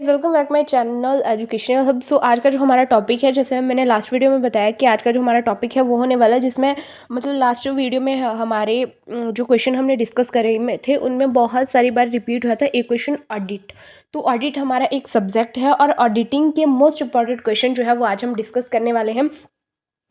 Welcome back my channel educational hub. So आज का जो हमारा टॉपिक है, जैसे मैंने लास्ट वीडियो में बताया कि आज का जो हमारा टॉपिक है वो होने वाला है, जिसमें मतलब लास्ट वीडियो में हमारे जो क्वेश्चन हमने डिस्कस करे में थे उनमें बहुत सारी बार रिपीट हुआ था एक क्वेश्चन ऑडिट। तो ऑडिट हमारा एक सब्जेक्ट है और ऑडिटिंग के मोस्ट इंपॉर्टेंट क्वेश्चन जो है वो आज हम डिस्कस करने वाले हैं।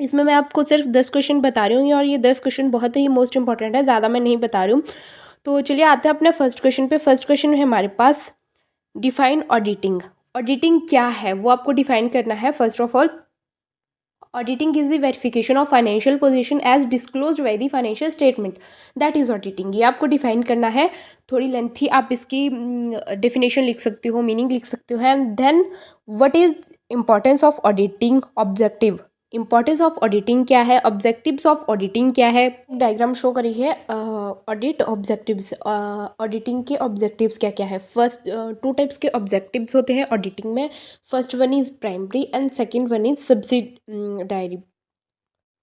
इसमें मैं आपको सिर्फ 10 क्वेश्चन बता रही हूँ और ये 10 क्वेश्चन बहुत ही मोस्ट इंपॉर्टेंट है, ज़्यादा मैं नहीं बता रही हूँ। तो चलिए आते हैं अपने फर्स्ट क्वेश्चन पे। फर्स्ट क्वेश्चन है हमारे पास, डिफाइन ऑडिटिंग। ऑडिटिंग क्या है वो आपको डिफाइन करना है। First of all, auditing is the verification of financial position as disclosed by the financial statement, that is auditing. ये आपको डिफाइन करना है। थोड़ी लेंथी आप इसकी डेफिनेशन लिख सकते हो, मीनिंग लिख सकते हो। And then what is importance of auditing, objective. Importance of auditing क्या है, ऑब्जेक्टिव्स ऑफ ऑडिटिंग क्या है। डायग्राम शो करी है ऑडिट ऑब्जेक्टिव्स। ऑडिटिंग के ऑब्जेक्टिव्स क्या क्या है। फर्स्ट, टू टाइप्स के ऑब्जेक्टिव्स होते हैं ऑडिटिंग में। First one is primary and second one is subsidiary.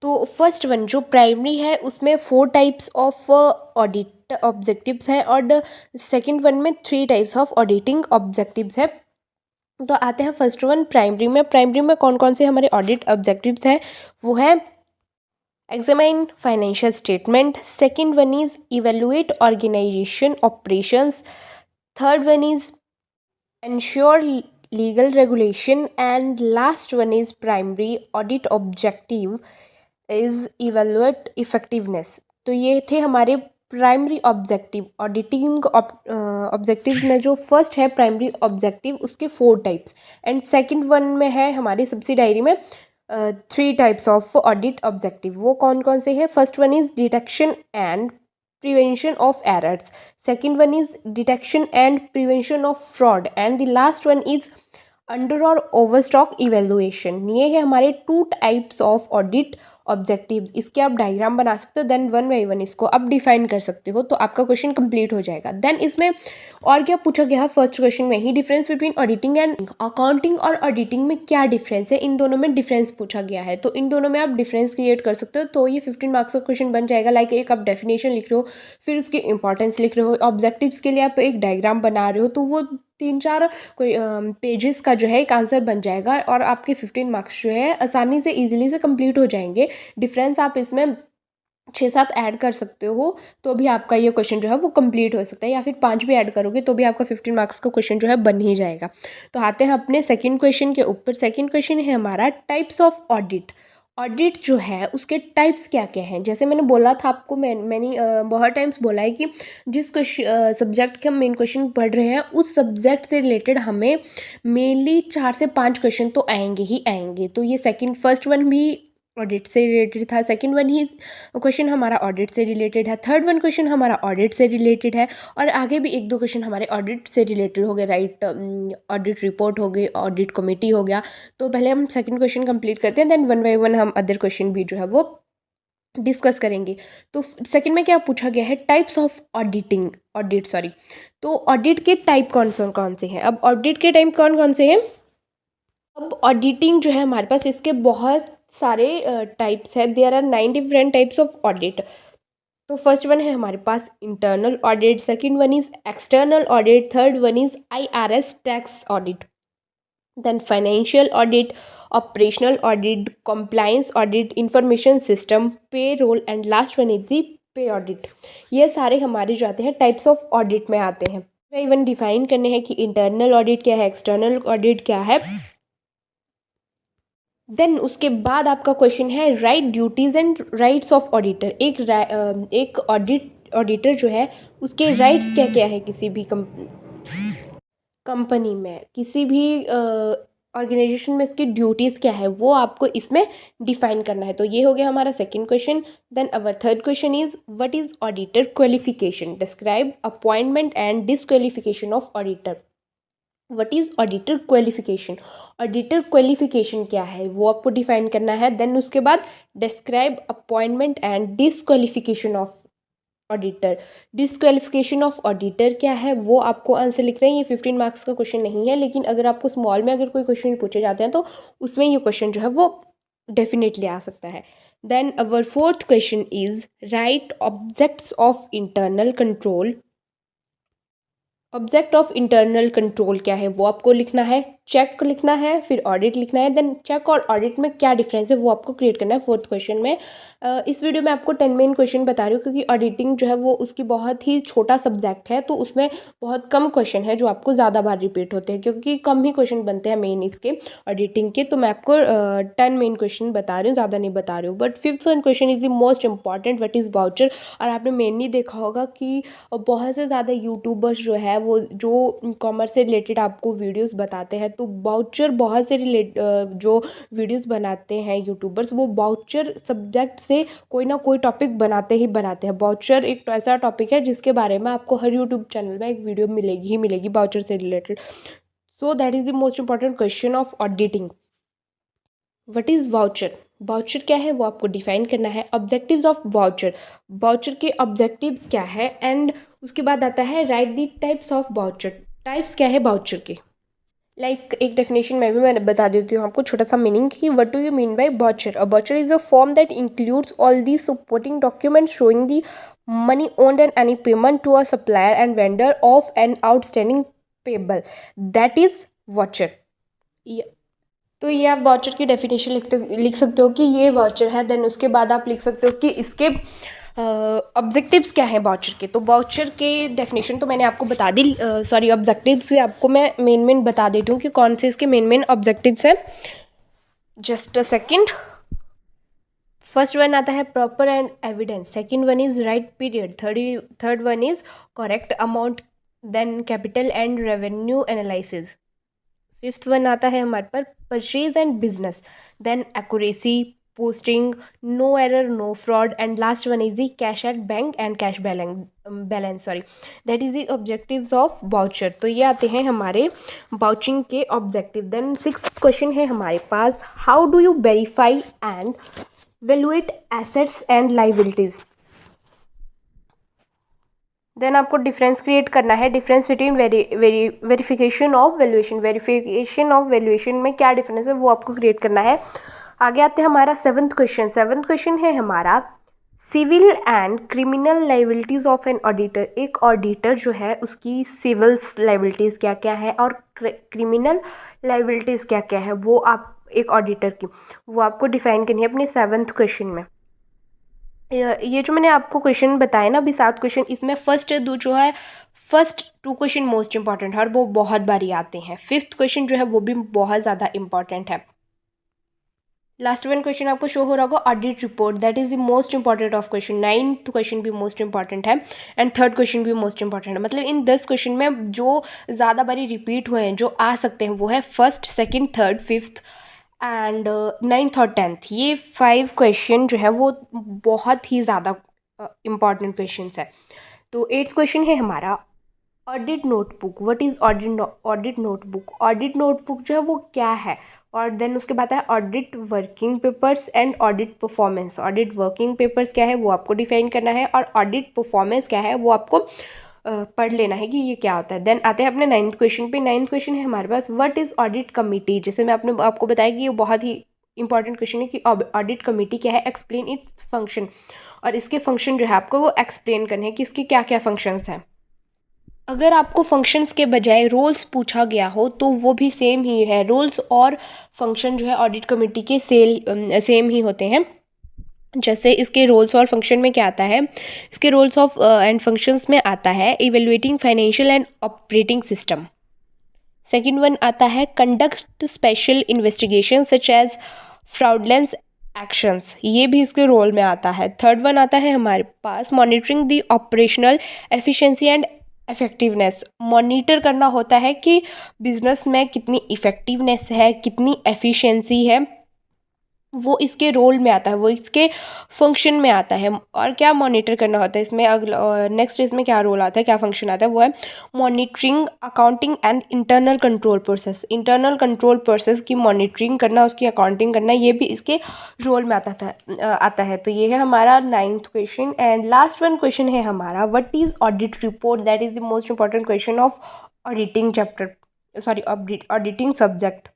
तो फर्स्ट वन जो प्राइमरी है उसमें 4 टाइप्स ऑफ ऑडिट ऑब्जेक्टिव्स हैं और सेकंड वन में 3 टाइप्स ऑफ ऑडिटिंग ऑब्जेक्टिव्स है। तो आते हैं फर्स्ट वन प्राइमरी में। प्राइमरी में कौन कौन से हमारे ऑडिट ऑब्जेक्टिव्स हैं, वो है examine financial statement, second one is evaluate organization operations, third one is ensure legal regulation and last one is primary audit objective is evaluate effectiveness. तो ये थे हमारे प्राइमरी ऑब्जेक्टिव। ऑडिटिंग ऑब्जेक्टिव में जो first है प्राइमरी ऑब्जेक्टिव, उसके 4 types and second one में है हमारी सब्सिडायरी में 3 टाइप्स ऑफ ऑडिट ऑब्जेक्टिव। वो कौन कौन से हैं। First one is detection and prevention of errors, second one is detection and prevention of fraud, and the last one is under और ओवरस्टॉक इवेलुएशन। ये है हमारे 2 टाइप्स ऑफ ऑडिट ऑब्जेक्टिव्स। इसके आप डायग्राम बना सकते हो, देन वन बाई वन इसको आप डिफाइन कर सकते हो, तो आपका क्वेश्चन कंप्लीट हो जाएगा। देन इसमें और क्या पूछा गया है, फर्स्ट क्वेश्चन में ही difference between auditing and accounting और ऑडिटिंग में क्या डिफरेंस है, इन दोनों में डिफरेंस पूछा गया है। तो इन दोनों में आप डिफरेंस क्रिएट कर सकते हो, तो ये 15 मार्क्स का क्वेश्चन बन जाएगा। लाइक एक आप डेफिनेशन लिख रहे हो, फिर उसकी इंपॉर्टेंस लिख रहे हो, ऑब्जेक्टिव्स के लिए आप एक डायग्राम बना रहे हो, तो वो 3-4 कोई पेजेस का जो है एक आंसर बन जाएगा और आपके 15 मार्क्स जो है आसानी से ईजिली से कंप्लीट हो जाएंगे। डिफरेंस आप इसमें 6-7 ऐड कर सकते हो, तो भी आपका ये क्वेश्चन जो है वो कंप्लीट हो सकता है, या फिर 5 भी ऐड करोगे तो भी आपका 15 मार्क्स का क्वेश्चन जो है बन ही जाएगा। तो आते हैं अपने सेकंड क्वेश्चन के ऊपर। सेकंड क्वेश्चन है हमारा टाइप्स ऑफ ऑडिट। ऑडिट जो है उसके टाइप्स क्या क्या हैं। जैसे मैंने बोला था आपको, मैंने बहुत टाइम्स बोला है कि जिस सब्जेक्ट के हम मेन क्वेश्चन पढ़ रहे हैं उस सब्जेक्ट से रिलेटेड हमें मेनली 4 से 5 क्वेश्चन तो आएंगे ही आएंगे। तो ये सेकंड, फर्स्ट वन भी ऑडिट से रिलेटेड था, सेकंड वन ही क्वेश्चन हमारा ऑडिट से रिलेटेड है, थर्ड वन क्वेश्चन हमारा ऑडिट से रिलेटेड है, और आगे भी 1-2 क्वेश्चन हमारे ऑडिट से रिलेटेड हो गए। राइट, ऑडिट रिपोर्ट हो गई, ऑडिट कमेटी हो गया। तो पहले हम सेकंड क्वेश्चन कंप्लीट करते हैं, देन वन बाय वन हम अदर क्वेश्चन भी जो है वो डिस्कस करेंगे। तो सेकंड में क्या पूछा गया है, टाइप्स ऑफ ऑडिट सॉरी। तो ऑडिट के टाइप कौन कौन से हैं। अब ऑडिट के टाइप कौन कौन से हैं। अब ऑडिटिंग जो है हमारे पास, इसके बहुत सारे टाइप्स हैं। There are 9 different types of audit. तो फर्स्ट वन है हमारे पास internal audit, second one is external audit, third one is IRS tax audit, then financial audit, operational audit, compliance audit, information system, payroll, and last one is the pay audit. ये सारे हमारे जो आते हैं types of audit में आते हैं। Even define करने हैं कि इंटरनल ऑडिट क्या है, एक्सटर्नल ऑडिट क्या है। देन उसके बाद आपका क्वेश्चन है right duties and rights of auditor. एक ऑडिटर जो है उसके राइट्स क्या क्या है, किसी भी कंपनी में, किसी भी ऑर्गेनाइजेशन में इसकी ड्यूटीज़ क्या है, वो आपको इसमें डिफाइन करना है। तो ये हो गया हमारा second question. Then our third question is what is auditor qualification, describe appointment and disqualification of auditor. What is auditor qualification, auditor qualification क्या है वो आपको डिफाइन करना है। देन उसके बाद describe appointment and disqualification of auditor. Disqualification of auditor क्या है वो आपको आंसर लिख रहे हैं। ये 15 मार्क्स का क्वेश्चन नहीं है, लेकिन अगर आपको स्मॉल में अगर कोई क्वेश्चन पूछे जाते हैं तो उसमें ये क्वेश्चन जो है वो डेफिनेटली आ सकता है। Then our fourth question is write objects of internal control object of internal control क्या है वो आपको लिखना है, चेक लिखना है, फिर ऑडिट लिखना है। देन चेक और ऑडिट में क्या डिफरेंस है वो आपको क्रिएट करना है फोर्थ क्वेश्चन में। इस वीडियो में आपको 10 मेन क्वेश्चन बता रही हूँ क्योंकि ऑडिटिंग जो है वो उसकी बहुत ही छोटा सब्जेक्ट है, तो उसमें बहुत कम क्वेश्चन है जो आपको ज़्यादा बार रिपीट होते हैं क्योंकि कम ही क्वेश्चन बनते हैं मेन इसके ऑडिटिंग के। तो मैं आपको 10 मेन क्वेश्चन बता रही हूँ, ज़्यादा नहीं बता रही हूँ। But fifth one question is the most important, what is voucher. और आपने मेनली देखा होगा कि बहुत से ज़्यादा यूट्यूबर्स जो है वो जो कॉमर्स से रिलेटेड आपको वीडियोस बताते हैं, तो वाउचर बहुत से जो वीडियोस बनाते हैं यूट्यूबर्स, वो वाउचर सब्जेक्ट से कोई ना कोई टॉपिक बनाते ही बनाते हैं। वाउचर एक ऐसा टॉपिक है जिसके बारे में आपको हर यूट्यूब चैनल में एक वीडियो मिलेगी ही मिलेगी वाउचर से related. So that is the most important question of auditing. What is voucher. Voucher क्या है वो आपको डिफाइन करना है। ऑब्जेक्टिव्स ऑफ वाउचर, वाउचर के ऑब्जेक्टिव्स क्या है। एंड उसके बाद आता है right the types of voucher, types क्या है वाउचर के। एक डेफिनेशन में भी मैं बता देती हूँ आपको छोटा सा मीनिंग कि what do you mean by voucher. A voucher is a form that includes all the supporting document showing the money owned and any payment to a supplier and vendor of an outstanding payable, that is voucher. तो ये आप voucher की definition लिख सकते हो कि ये voucher है। देन उसके बाद आप लिख सकते हो कि इसके ऑब्जेक्टिव्स क्या है वाउचर के। तो वाउचर के डेफिनेशन तो मैंने आपको बता दी, सॉरी ऑब्जेक्टिव्स भी आपको मैं मेन बता देती हूँ कि कौन से इसके मेन ऑब्जेक्टिव्स हैं। Just a second. First one आता है proper and evidence, second one is right period, third one is correct amount, then capital and revenue analysis. Fifth one आता है हमारे पर purchase and business, then accuracy, posting, no error, no fraud, and last one is the cash at bank and cash balance sorry, that is the objectives of voucher. तो ये आते हैं हमारे vouching के ऑब्जेक्टिव। देन सिक्स्थ क्वेश्चन है हमारे पास, how do you verify and valuate assets and liabilities. Then आपको डिफरेंस क्रिएट करना है, difference between verification of valuation, verification of valuation में क्या डिफरेंस है वो आपको क्रिएट करना है। आगे आते हैं हमारा सेवन्थ क्वेश्चन है हमारा civil and criminal liabilities of an auditor. एक ऑडिटर जो है उसकी सिविल लाइबिलिटीज़ क्या क्या है और क्रिमिनल लाइबिलिटीज़ क्या क्या है वो आप एक ऑडिटर की वो आपको डिफाइन करनी है अपने सेवन्थ क्वेश्चन में। ये जो मैंने आपको क्वेश्चन बताए ना अभी 7 क्वेश्चन, इसमें फर्स्ट 2 क्वेश्चन मोस्ट इंपॉर्टेंट है और वो बहुत बारी आते हैं। फिफ्थ क्वेश्चन जो है वो भी बहुत ज़्यादा इंपॉर्टेंट है। लास्ट वन क्वेश्चन आपको शो हो रहा होगा audit report, that is the most important of question. 9th question भी मोस्ट इंपॉर्टेंट है एंड थर्ड क्वेश्चन भी मोस्ट इंपॉर्टेंट है। मतलब इन 10 क्वेश्चन में जो ज़्यादा बारी रिपीट हुए हैं जो आ सकते हैं वो है first, second, third, fifth and 9th और 10th। ये 5 क्वेश्चन जो है वो बहुत ही ज़्यादा इम्पॉर्टेंट क्वेश्चन है। तो 8th क्वेश्चन है हमारा audit notebook. What is audit notebook. Audit notebook जो है वो क्या है। और देन उसके बाद है audit working papers and audit performance. Audit working papers क्या है वो आपको डिफाइन करना है और ऑडिट परफॉर्मेंस क्या है वो आपको पढ़ लेना है कि ये क्या होता है। देन आते हैं अपने 9th क्वेश्चन पे। 9th क्वेश्चन है हमारे पास व्हाट इज़ ऑडिट कमिटी। जैसे मैं आपको बताया कि ये बहुत ही इंपॉर्टेंट क्वेश्चन है कि ऑडिट कमिटी क्या है, एक्सप्लेन इट्स फंक्शन। और इसके फंक्शन जो है आपको वो एक्सप्लेन करने हैं कि इसके क्या क्या फंक्शंस हैं। अगर आपको फंक्शंस के बजाय रोल्स पूछा गया हो तो वो भी सेम ही है। रोल्स और फंक्शन जो है ऑडिट कमेटी के सेम ही होते हैं। जैसे इसके रोल्स और फंक्शन में क्या आता है, इसके रोल्स ऑफ एंड फंक्शंस में आता है evaluating financial and operating system. Second one आता है conduct special investigation such as fraudulence actions, ये भी इसके रोल में आता है। थर्ड वन आता है हमारे पास monitoring the operational efficiency and effectiveness. Monitor करना होता है कि बिजनेस में कितनी इफ़ेक्टिवनेस है, कितनी एफिशिएंसी है, वो इसके रोल में आता है, वो इसके फंक्शन में आता है। और क्या मॉनिटर करना होता है इसमें, अगला नेक्स्ट इसमें क्या रोल आता है, क्या फंक्शन आता है, वो है monitoring, accounting and internal control process. Internal control process की मॉनिटरिंग करना, उसकी अकाउंटिंग करना, ये भी इसके रोल में आता है। तो ये है हमारा 9th question. And last one question है हमारा what is audit report. That is the most important question of auditing chapter, sorry auditing subject.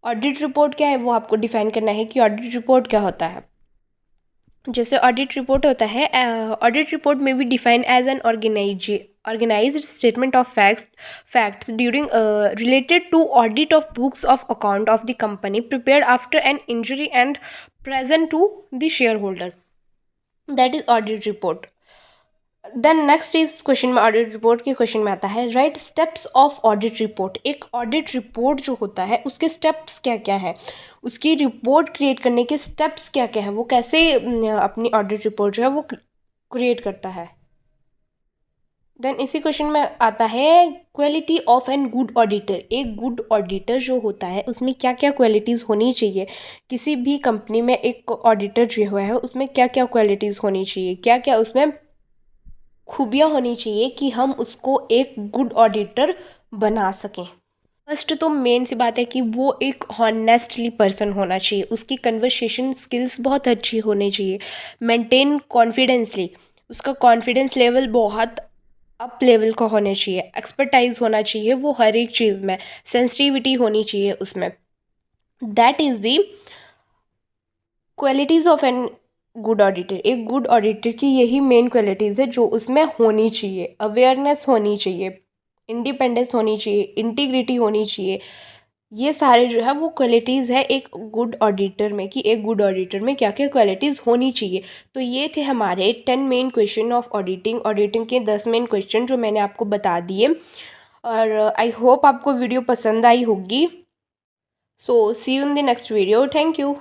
Audit report क्या है वो आपको डिफाइन करना है कि ऑडिट रिपोर्ट क्या होता है। जैसे ऑडिट रिपोर्ट होता है, ऑडिट रिपोर्ट में भी define as an organized statement of facts during related to audit of books of account of the company prepared after an injury and present to the shareholder, that is audit report. Then next is question में audit report के question में आता है write steps of audit report. एक audit report जो होता है उसके स्टेप्स क्या क्या है, उसकी रिपोर्ट क्रिएट करने के स्टेप्स क्या क्या है, वो कैसे अपनी ऑडिट रिपोर्ट जो है वो क्रिएट करता है। देन इसी क्वेश्चन में आता है quality of an good auditor. एक गुड ऑडिटर जो होता है उसमें क्या क्या क्वालिटीज़ होनी चाहिए, किसी भी कंपनी में एक ऑडिटर जो हुआ है उसमें क्या क्या क्वालिटीज़ होनी चाहिए, क्या क्या उसमें खूबियाँ होनी चाहिए कि हम उसको एक गुड ऑडिटर बना सकें। फर्स्ट तो मेन सी बात है कि वो एक हॉनेस्टली पर्सन होना चाहिए, उसकी कन्वर्सेशन स्किल्स बहुत अच्छी होनी चाहिए, मेंटेन कॉन्फिडेंसली, उसका कॉन्फिडेंस लेवल बहुत अप लेवल का होना चाहिए, एक्सपर्टाइज होना चाहिए वो हर एक चीज़ में, सेंसिटिविटी होनी चाहिए उसमें। That is the qualities of an good auditor. एक गुड ऑडिटर की यही मेन क्वालिटीज़ है जो उसमें होनी चाहिए। अवेयरनेस होनी चाहिए, इंडिपेंडेंस होनी चाहिए, इंटीग्रिटी होनी चाहिए। ये सारे जो है वो क्वालिटीज़ है एक गुड ऑडिटर में, कि एक गुड ऑडिटर में क्या क्या क्वालिटीज़ होनी चाहिए। तो ये थे हमारे 10 मेन क्वेश्चन ऑफ ऑडिटिंग के 10 मेन क्वेश्चन जो मैंने आपको बता दिए। और आई होप आपको वीडियो पसंद आई होगी। So see you in the next video. Thank you.